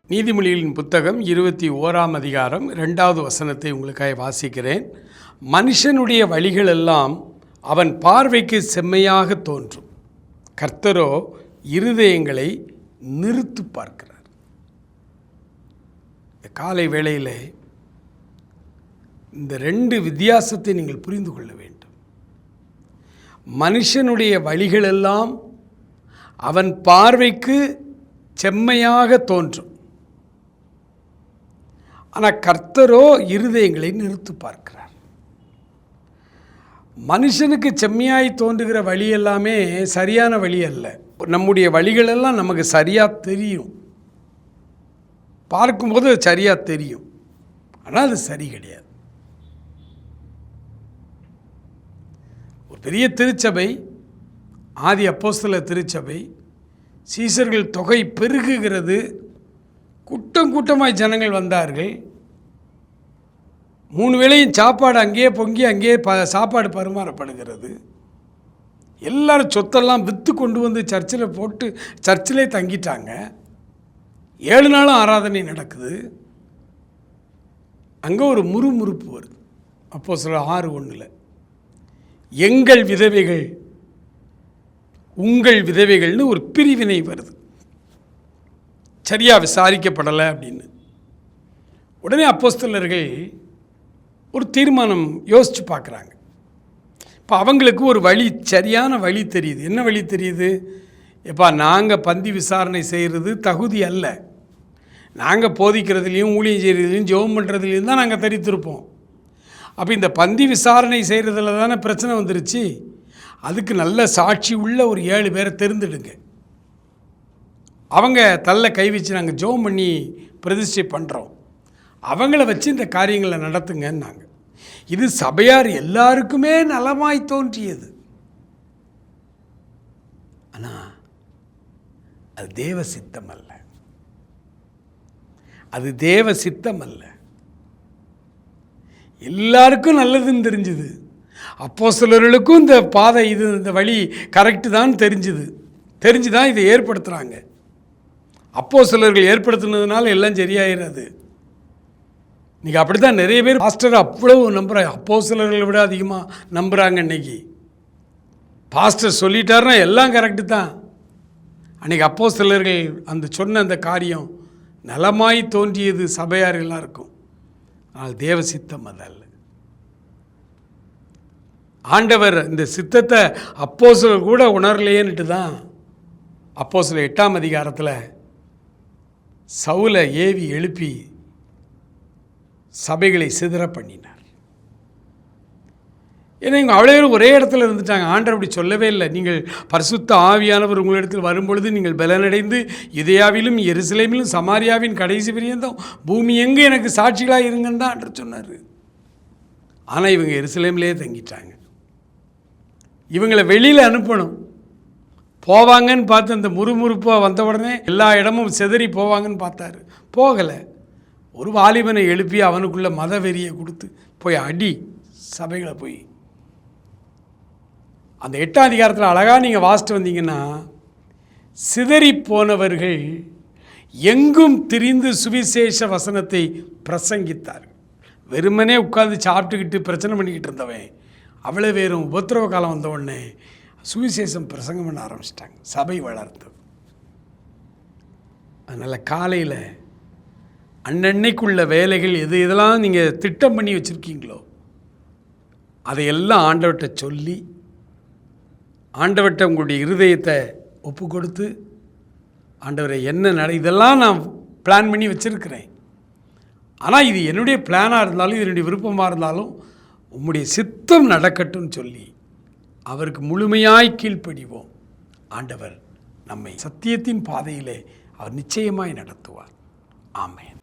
நீதிமொழிகளின் புத்தகம் 21ஆம் அதிகாரம் 2வது வசனத்தை உங்களுக்காக வாசிக்கிறேன். மனுஷனுடைய வழிகளெல்லாம் அவன் பார்வைக்கு செம்மையாக தோன்றும், கர்த்தரோ இருதயங்களை நிறுத்து பார்க்கிறார். காலை வேளையில் இந்த 2 வித்தியாசத்தை நீங்கள் புரிந்து கொள்ள வேண்டும். மனுஷனுடைய வழிகளெல்லாம் அவன் பார்வைக்கு செம்மையாக தோன்றும், ஆனால் கர்த்தரோ இருதயங்களை நிறுத்து பார்க்கிறார். மனுஷனுக்கு செம்மையாய் தோன்றுகிற வழி எல்லாமே சரியான வழி அல்ல. நம்முடைய வழிகளெல்லாம் நமக்கு சரியாக தெரியும், பார்க்கும்போது அது சரியாக தெரியும், ஆனால் அது சரி கிடையாது. ஒரு பெரிய திருச்சபை, ஆதி அப்போஸ்தலர் திருச்சபை, சீசர்கள் தொகை பெருகுகிறது, கூட்டம் கூட்டமாய் ஜனங்கள் வந்தார்கள். 3 வேளையும் சாப்பாடு அங்கேயே பொங்கி அங்கேயே சாப்பாடு பரிமாறப்படுகிறது. எல்லாரும் சொத்தெல்லாம் விற்று கொண்டு வந்து சர்ச்சில் போட்டு சர்ச்சிலே தங்கிட்டாங்க. 7 நாளும் ஆராதனை நடக்குது. அங்கே ஒரு முறுமுறுப்பு வருது. அப்போஸ்தலர் 6:1 எங்கள் விதவைகள் உங்கள் விதவைகள்னு ஒரு பிரிவினை வருது, சரியாக விசாரிக்கப்படலை அப்படின்னு. உடனே அப்போஸ்தலர்கள் ஒரு தீர்மானம் யோசித்து பார்க்குறாங்க. இப்போ அவங்களுக்கு ஒரு வழி, சரியான வழி தெரியுது. என்ன வழி தெரியுது? எப்பா, நாங்கள் பந்தி விசாரணை செய்கிறது தகுதி அல்ல, நாங்கள் போதிக்கிறதுலையும் ஊழியம் செய்கிறதுலையும் ஜெபம் பண்ணுறதுலையும் தான் நாங்கள் தரித்திருப்போம். அப்போ இந்த பந்தி விசாரணை செய்கிறதுல தானே பிரச்சனை வந்துருச்சு. அதுக்கு நல்ல சாட்சி உள்ள ஒரு 7 பேரை தெரிந்துடுங்க, அவங்க தள்ள கை வச்சு நாங்கள் ஜெபம் பண்ணி பிரதிஷ்டை பண்ணுறோம், அவங்கள வச்சு இந்த காரியங்களை நடத்துங்கன்னாங்க. இது சபையார் எல்லாருக்குமே நலமாய் தோன்றியது. ஆனால் அது தேவ சித்தம் அல்ல, அது தேவ சித்தம் அல்ல. எல்லாருக்கும் நல்லதுன்னு தெரிஞ்சுது. அப்போஸ்தலர்களுக்கும் இந்த பாதை, இந்த வழி கரெக்டு தான் தெரிஞ்சு தான் இதை ஏற்படுத்துகிறாங்க. அப்போஸ்தலர்கள் ஏற்படுத்தினதுனால எல்லாம் சரியாயிடாது. இன்றைக்கி அப்படி தான் நிறைய பேர் பாஸ்டர் அவ்வளவு நம்புகிறாங்க, அப்போஸ்தலர்களை விட அதிகமாக நம்புகிறாங்க. இன்றைக்கி பாஸ்டர் சொல்லிட்டாருன்னா எல்லாம் கரெக்டு தான். அன்றைக்கி அப்போஸ்தலர்கள் அந்த சொன்ன அந்த காரியம் நலமாய் தோன்றியது சபையார் எல்லாருக்கும். ஆனால் தேவ சித்தம் அதல்ல. ஆண்டவர் இந்த சித்தத்தை அப்போஸ்தலர் கூட உணரலையேன்னுட்டு தான் அப்போஸ்தலர் 8ஆம் அதிகாரத்தில் சவுலை ஏவி எழுப்பி சபைகளை சிதற பண்ணினார். ஏன்னா இவங்க அவ்வளோ பேர் ஒரே இடத்துல இருந்துட்டாங்க. ஆண்டவர் அப்படி சொல்லவே இல்லை. நீங்கள் பரிசுத்த ஆவியானவர் உங்களிடத்தில் வரும்பொழுது நீங்கள் பலனடைந்து யூதேயாவிலும் எருசலேமிலும் சமாரியாவின் கடைசி பரியந்தம் பூமி எங்கே எனக்கு சாட்சிகளாக இருங்கன்னு தான் ஆண்டவர் சொன்னார். ஆனால் இவங்க எருசலேமிலே தங்கிட்டாங்க. இவங்களை வெளியில் அனுப்பணும், போவாங்கன்னு பார்த்து அந்த முறுமுறுப்பாக வந்த உடனே எல்லா இடமும் செதறி போவாங்கன்னு பார்த்தாரு. போகலை. ஒரு வாலிபனை எழுப்பி அவனுக்குள்ள மத வெறியை கொடுத்து போய் அடி சபைகளை போய். அந்த 8ஆம் அதிகாரத்தில் அழகாக நீங்கள் வாசிட்டு வந்தீங்கன்னா, சிதறி போனவர்கள் எங்கும் திரிந்து சுவிசேஷ வசனத்தை பிரசங்கித்தார்கள். வெறுமனே உட்கார்ந்து சாப்பிட்டுக்கிட்டு பிரச்சனை பண்ணிக்கிட்டு இருந்தவன் அவ்வளோ வேறும் உபத்திரவ காலம் வந்த உடனே சுவிசேஷம் பிரசங்கம் பண்ண ஆரம்பிச்சிட்டாங்க. சபை வளர்ந்தது. அதனால் காலையில் அன்னன்னைக்குள்ள வேலைகள் இதெல்லாம் நீங்கள் திட்டம் பண்ணி வச்சுருக்கீங்களோ அதையெல்லாம் ஆண்டவர்கிட்ட சொல்லி, ஆண்டவர்கிட்ட உங்களுடைய இருதயத்தை ஒப்பு கொடுத்து, ஆண்டவரை என்ன இதெல்லாம் நான் பிளான் பண்ணி வச்சுருக்கிறேன், ஆனால் இது என்னுடைய பிளானாக இருந்தாலும் என்னுடைய விருப்பமாக இருந்தாலும் உம்முடைய சித்தம் நடக்கட்டும்னு சொல்லி அவருக்கு முழுமையாய் கீழ்ப்படிவோம். ஆண்டவர் நம்மை சத்தியத்தின் பாதையிலே அவர் நிச்சயமாய் நடத்துவார். ஆமென்.